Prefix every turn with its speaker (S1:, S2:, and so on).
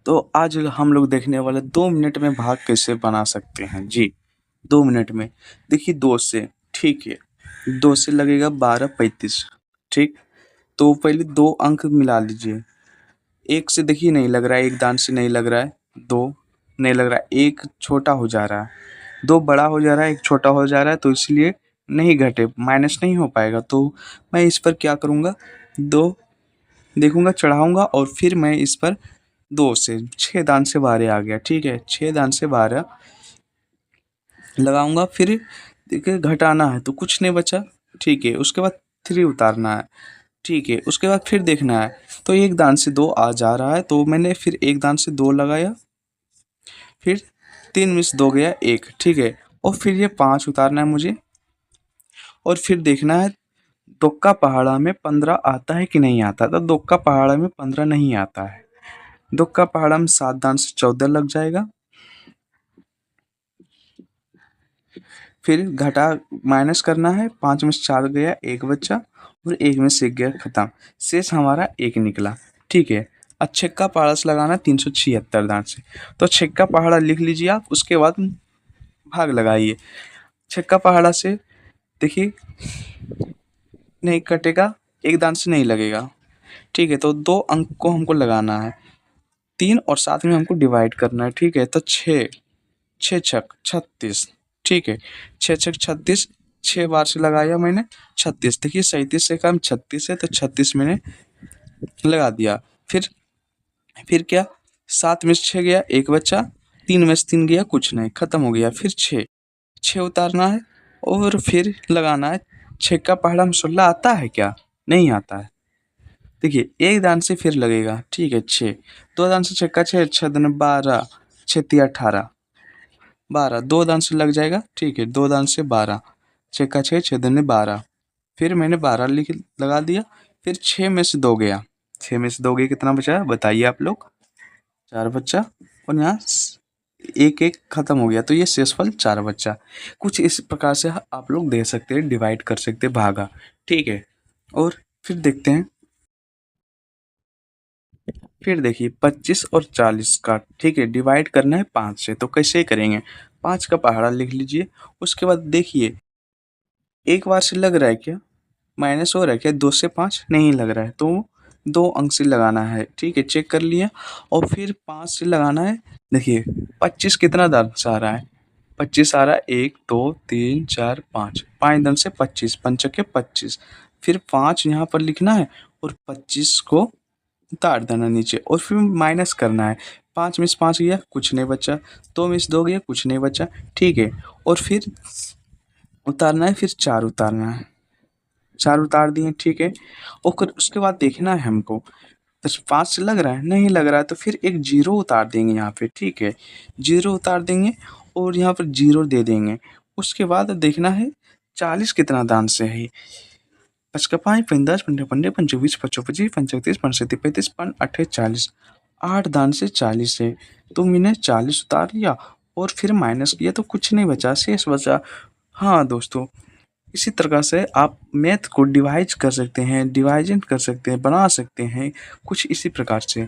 S1: तो आज हम लोग देखने वाले 2 मिनट में भाग कैसे बना सकते हैं जी। 2 मिनट में देखिए 2 से, ठीक है, 2 से लगेगा 12:35, ठीक। तो पहले 2 अंक मिला लीजिए। 1 से देखिए नहीं लग रहा है, 1 दांत से नहीं लग रहा है, 2 नहीं लग रहा है, 1 छोटा हो जा रहा है, 2 बड़ा हो जा रहा है, 1 छोटा हो जा रहा है, तो इसलिए नहीं घटे, माइनस नहीं हो पाएगा। तो मैं इस पर क्या करूँगा, 2 देखूँगा, चढ़ाऊँगा और फिर मैं इस पर 2 से 6 दांत से 12 आ गया, ठीक है, 6 दांत से 12 लगाऊंगा। फिर देखिए घटाना है तो कुछ नहीं बचा, ठीक है। उसके बाद 3 उतारना है, ठीक है। उसके बाद फिर देखना है तो 1 दांत से 2 आ जा रहा है, तो मैंने फिर 1 दांत से 2 लगाया, फिर 3 में से 2 गया 1, ठीक है। और फिर ये 5 उतारना है मुझे, और फिर देखना है दोक्का पहाड़ा में 15 आता है कि नहीं आता। तो दोक्का पहाड़ा में 15 नहीं आता है, दोक्का पहाड़ा में 7 दांत से 14 लग जाएगा। फिर घटा माइनस करना है, 5 में से 4 गया, 1 बचा, और 1 में से 1 गया, खत्म। शेष हमारा 1 निकला, ठीक है। अब छक्का पहाड़ा से लगाना 376 दांत से, तो छक्का पहाड़ा लिख लीजिए आप, उसके बाद भाग लगाइए। छक्का पहाड़ा से देखिए नहीं कटेगा, 1 दांत से नहीं लगेगा, ठीक है। तो 2 अंक को हमको लगाना है, 3 और 7 में हमको डिवाइड करना है, ठीक है। तो 6 6 छक 36, ठीक है, 6 छक 36, 6 बार से लगाया मैंने 36। देखिए 37 से कम 36 है, तो 36 मैंने लगा दिया। फिर क्या, 7 में से 6 गया, 1 बचा, 3 में से 3 गया, कुछ नहीं, खत्म हो गया। फिर 6 उतारना है और फिर लगाना है। छक्का पहाड़ा में 16 आता है क्या, नहीं आता है। देखिए 1 दांत से फिर लगेगा, ठीक है, 6, 2 दांत से छक्का 6, 6 दूनी 12, 6 तिया 18, 12, 2 दांत से लग जाएगा, ठीक है, 2 दांत से 12, 6 का 6, 6 दूनी 12, फिर मैंने 12 लिख लगा दिया। फिर 6 में से 2 गया, 6 में से 2 गया, कितना बचा बताइए आप लोग, 4 बच्चा, और यहाँ 1 खत्म हो गया, तो ये शेषफल 4 बच्चा। कुछ इस प्रकार से आप लोग दे सकते हैं, डिवाइड कर सकते हैं भागा, ठीक है। और फिर देखते हैं, फिर देखिए 25 और 40 का, ठीक है, डिवाइड करना है 5 से, तो कैसे करेंगे, 5 का पहाड़ा लिख लीजिए। उसके बाद देखिए एक बार से लग रहा है क्या, माइनस हो रहा है क्या, 2 से 5 नहीं लग रहा है, तो 2 अंक से लगाना है, ठीक है, चेक कर लिया। और फिर 5 से लगाना है। देखिए 25 कितना दांत से आ रहा है, 25 आ रहा है, 1 2 3 4 5, 5 दांत से 25, 5 के 25, फिर 5 यहाँ पर लिखना है और 25 को उतार देना नीचे, और फिर माइनस करना है। 5 में से 5 गया, कुछ नहीं बचा, 2 में से 2 गया, कुछ नहीं बचा, ठीक है। और फिर उतारना है, फिर 4 उतारना है, 4 उतार दिए, ठीक है। और उसके बाद देखना है हमको, तो 5 से लग रहा है, नहीं लग रहा है, तो फिर एक 0 उतार देंगे यहाँ पे, ठीक है, 0 उतार देंगे और यहाँ पर 0 दे देंगे। उसके बाद देखना है 40 कितना दांत से है, 5 का 5, 5 10, 15 15, 25 20, 25 25, 35 35, 35 5 8 40, 8 दांत से 40 है, तो मैंने 40 उतार लिया और फिर माइनस किया, तो कुछ नहीं बचा, शेष बचा। हाँ दोस्तों, इसी प्रकार से आप मैथ को डिवाइड कर सकते हैं, डिवाइजन कर सकते हैं, बना सकते हैं, कुछ इसी प्रकार से।